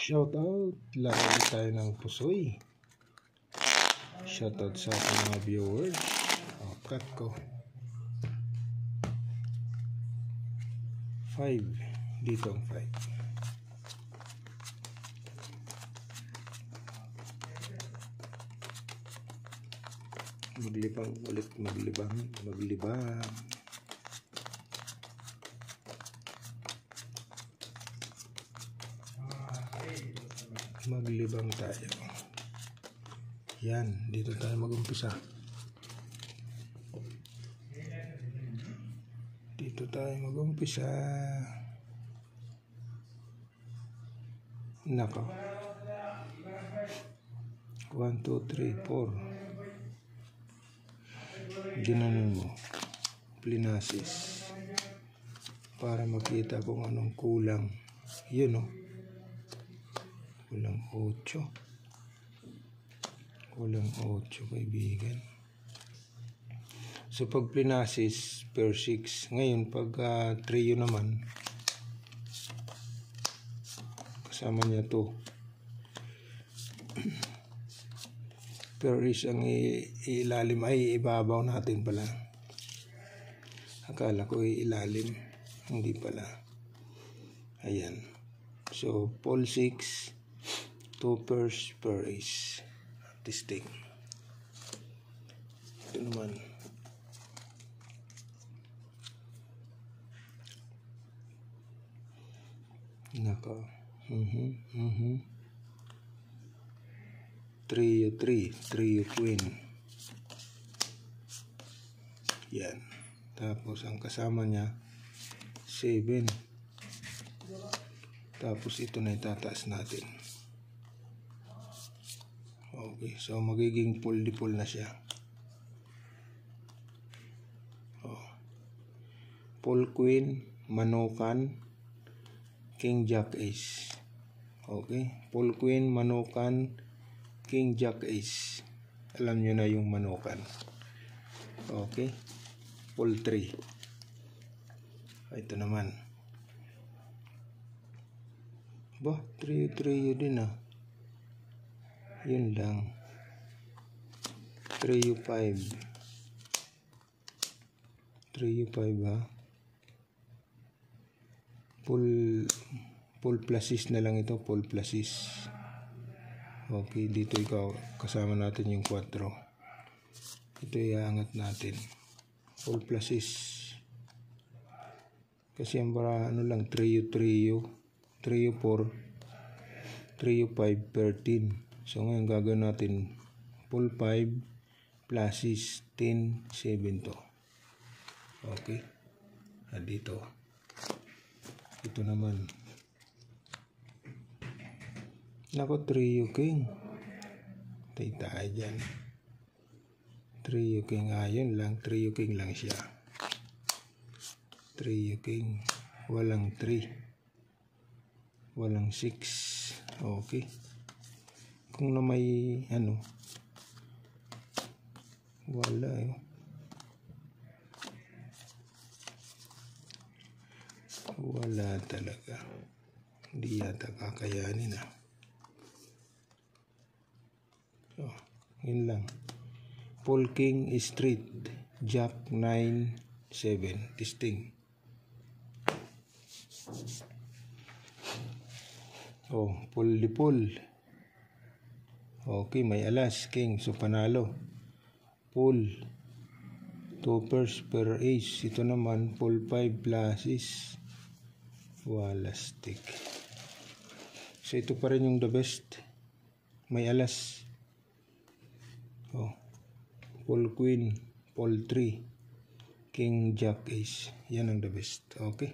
Shoutout, laro tayo ng pusoy. Shoutout sa ating mga viewers. Cut ko 5 dito ang 5. Maglibang ulit, maglibang. Maglibang tayo. Yan, dito tayo mag-umpisa. Nako. 1, 2, 3, 4. Ginanon mo. Plinasis. Para makita kung anong kulang. Yun o. Kulang 8. Kulang 8, kaibigan. So pag plinasis per 6. Ngayon pag trio naman, kasama niya to. Per is ang ilalim ay ibabaw natin pala. Akala ko ilalim, hindi pala. Ayan. So pole 6, 2 pairs per ace. Testing. Ito naman. Nako. Trio 3, trio queen. Yan. Tapos ang kasama niya 7. Tapos ito na itataas natin. Okay, so magiging pull-di-pull na siya. Pull queen, manukan, king jack ace. Okay, pull queen, manukan, king jack ace. Alam nyo na yung manukan. Okay, pull 3. Ito naman. Bah, trio din ah. Yun lang. Trio 5. Trio 5 ha. Pull pluses na lang ito. Pull pluses. Okay, dito ikaw kasama natin yung 4. Ito iangat natin. Pull pluses. Kasi ang para ano lang trio 4, trio 5, 13. So ngayon gagawin natin pull 5 pluses 10, 7 to. Okay. Dito. Ito naman. Nako, trio king. Tay tayo dyan. Trio king. Ayun lang. Trio king lang siya. Trio king. Walang 3. Walang 6. Okay. Kung na may ano. Wala eh. Wala talaga. Hindi yata kakayanin ah. So, yun lang. Pull king is straight. Jack 9, 7. Testing. Pull di pull. Okay, may alas king. So panalo. Pull 2 pairs per ace. Ito naman pull 5 pluses. Wala stick. So ito pa rin yung the best. May alas. Pull queen, pull 3, king jack ace. Yan ang the best. Okay.